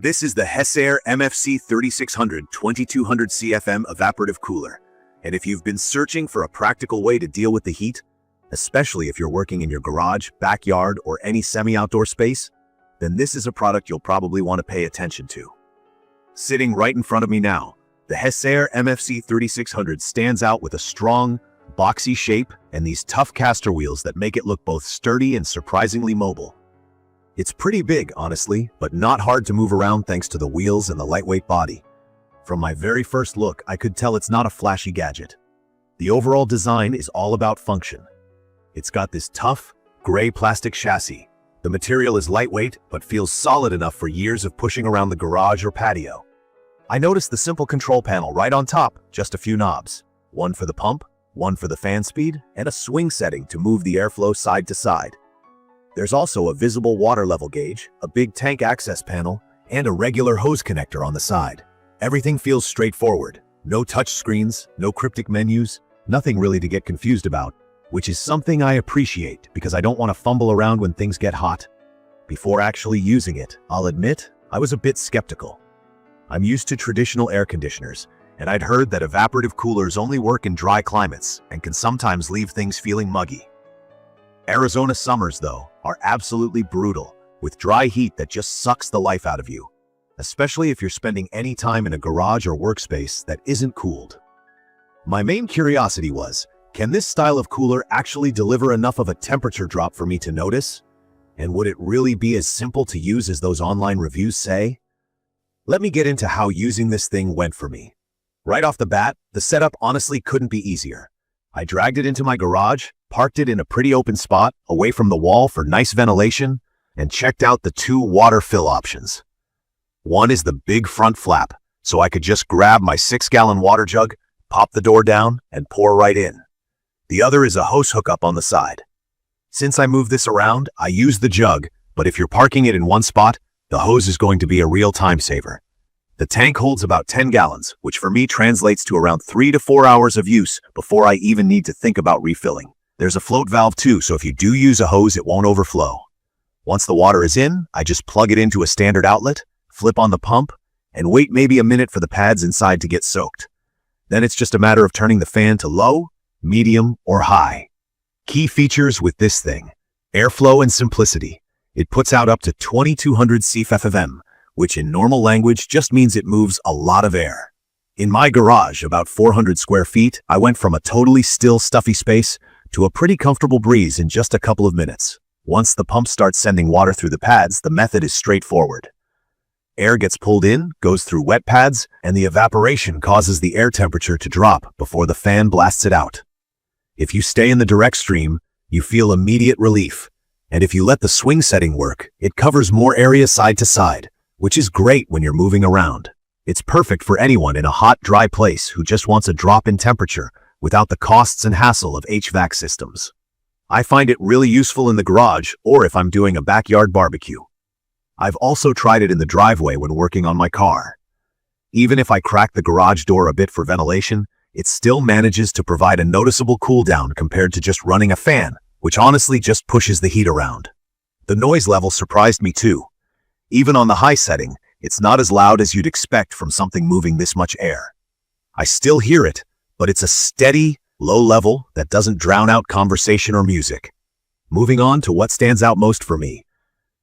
This is the Hessaire MFC3600 2200CFM Evaporative Cooler. And if you've been searching for a practical way to deal with the heat, especially if you're working in your garage, backyard, or any semi-outdoor space, then this is a product you'll probably want to pay attention to. Sitting right in front of me now, the Hessaire MFC3600 stands out with a strong, boxy shape and these tough caster wheels that make it look both sturdy and surprisingly mobile. It's pretty big, honestly, but not hard to move around thanks to the wheels and the lightweight body. From my very first look, I could tell it's not a flashy gadget. The overall design is all about function. It's got this tough, gray plastic chassis. The material is lightweight, but feels solid enough for years of pushing around the garage or patio. I noticed the simple control panel right on top, just a few knobs. One for the pump, one for the fan speed, and a swing setting to move the airflow side to side. There's also a visible water level gauge, a big tank access panel, and a regular hose connector on the side. Everything feels straightforward. No touch screens, no cryptic menus, nothing really to get confused about, which is something I appreciate because I don't want to fumble around when things get hot. Before actually using it, I'll admit, I was a bit skeptical. I'm used to traditional air conditioners, and I'd heard that evaporative coolers only work in dry climates and can sometimes leave things feeling muggy. Arizona summers, though, are absolutely brutal, with dry heat that just sucks the life out of you, especially if you're spending any time in a garage or workspace that isn't cooled. My main curiosity was, can this style of cooler actually deliver enough of a temperature drop for me to notice? And would it really be as simple to use as those online reviews say? Let me get into how using this thing went for me. Right off the bat, the setup honestly couldn't be easier. I dragged it into my garage, parked it in a pretty open spot, away from the wall for nice ventilation, and checked out the two water fill options. One is the big front flap, so I could just grab my 6-gallon water jug, pop the door down, and pour right in. The other is a hose hookup on the side. Since I move this around, I use the jug, but if you're parking it in one spot, the hose is going to be a real time saver. The tank holds about 10 gallons, which for me translates to around 3 to 4 hours of use before I even need to think about refilling. There's a float valve too, so if you do use a hose, it won't overflow. Once the water is in, I just plug it into a standard outlet, flip on the pump, and wait maybe a minute for the pads inside to get soaked. Then it's just a matter of turning the fan to low, medium, or high. Key features with this thing: airflow and simplicity. It puts out up to 2200 CFM, which in normal language just means it moves a lot of air. In my garage, about 400 square feet, I went from a totally still, stuffy space to a pretty comfortable breeze in just a couple of minutes. Once the pump starts sending water through the pads, the method is straightforward. Air gets pulled in, goes through wet pads, and the evaporation causes the air temperature to drop before the fan blasts it out. If you stay in the direct stream, you feel immediate relief. And if you let the swing setting work, it covers more area side to side, which is great when you're moving around. It's perfect for anyone in a hot, dry place who just wants a drop in temperature without the costs and hassle of HVAC systems. I find it really useful in the garage or if I'm doing a backyard barbecue. I've also tried it in the driveway when working on my car. Even if I crack the garage door a bit for ventilation, it still manages to provide a noticeable cool down compared to just running a fan, which honestly just pushes the heat around. The noise level surprised me too. Even on the high setting, it's not as loud as you'd expect from something moving this much air. I still hear it, but it's a steady, low level that doesn't drown out conversation or music. Moving on to what stands out most for me: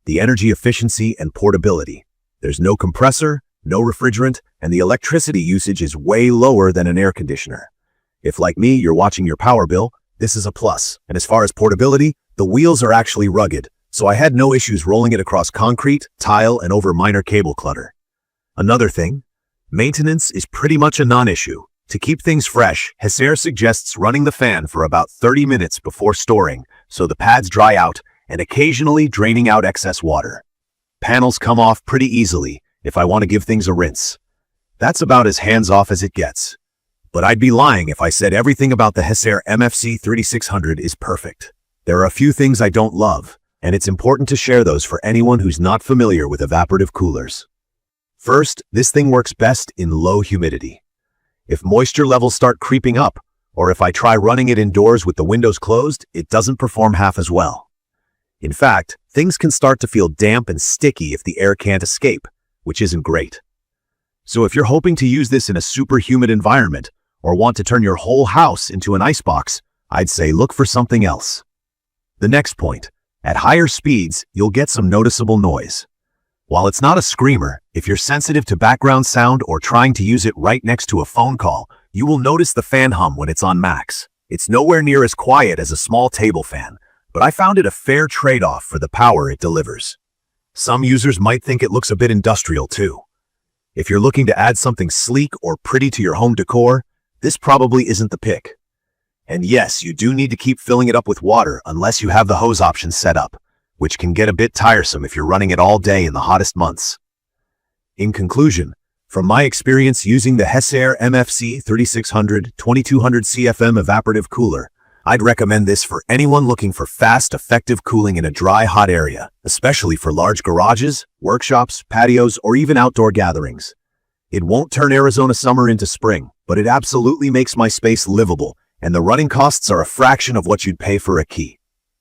the energy efficiency and portability. There's no compressor, no refrigerant, and the electricity usage is way lower than an air conditioner. If, like me, you're watching your power bill, this is a plus. And as far as portability, the wheels are actually rugged, so I had no issues rolling it across concrete, tile, and over minor cable clutter. Another thing, maintenance is pretty much a non-issue. To keep things fresh, Hessaire suggests running the fan for about 30 minutes before storing, so the pads dry out, and occasionally draining out excess water. Panels come off pretty easily if I want to give things a rinse. That's about as hands-off as it gets. But I'd be lying if I said everything about the Hessaire MFC3600 is perfect. There are a few things I don't love, and it's important to share those for anyone who's not familiar with evaporative coolers. First, this thing works best in low humidity. If moisture levels start creeping up, or if I try running it indoors with the windows closed, it doesn't perform half as well. In fact, things can start to feel damp and sticky if the air can't escape, which isn't great. So if you're hoping to use this in a super humid environment or want to turn your whole house into an icebox, I'd say look for something else. The next point, at higher speeds, you'll get some noticeable noise. While it's not a screamer, if you're sensitive to background sound or trying to use it right next to a phone call, you will notice the fan hum when it's on max. It's nowhere near as quiet as a small table fan, but I found it a fair trade-off for the power it delivers. Some users might think it looks a bit industrial too. If you're looking to add something sleek or pretty to your home decor, this probably isn't the pick. And yes, you do need to keep filling it up with water unless you have the hose option set up, which can get a bit tiresome if you're running it all day in the hottest months. In conclusion, from my experience using the Hessaire MFC3600 2200CFM Evaporative Cooler, I'd recommend this for anyone looking for fast, effective cooling in a dry, hot area, especially for large garages, workshops, patios, or even outdoor gatherings. It won't turn Arizona summer into spring, but it absolutely makes my space livable, and the running costs are a fraction of what you'd pay for a key.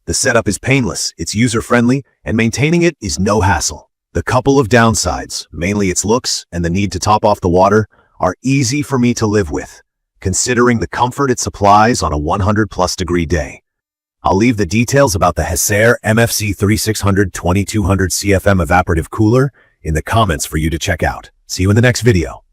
The setup is painless, it's user-friendly, and maintaining it is no hassle. The couple of downsides, mainly its looks and the need to top off the water, are easy for me to live with, considering the comfort it supplies on a 100+ degree day. I'll leave the details about the Hessaire MFC3600 2200CFM Evaporative Cooler in the comments for you to check out. See you in the next video.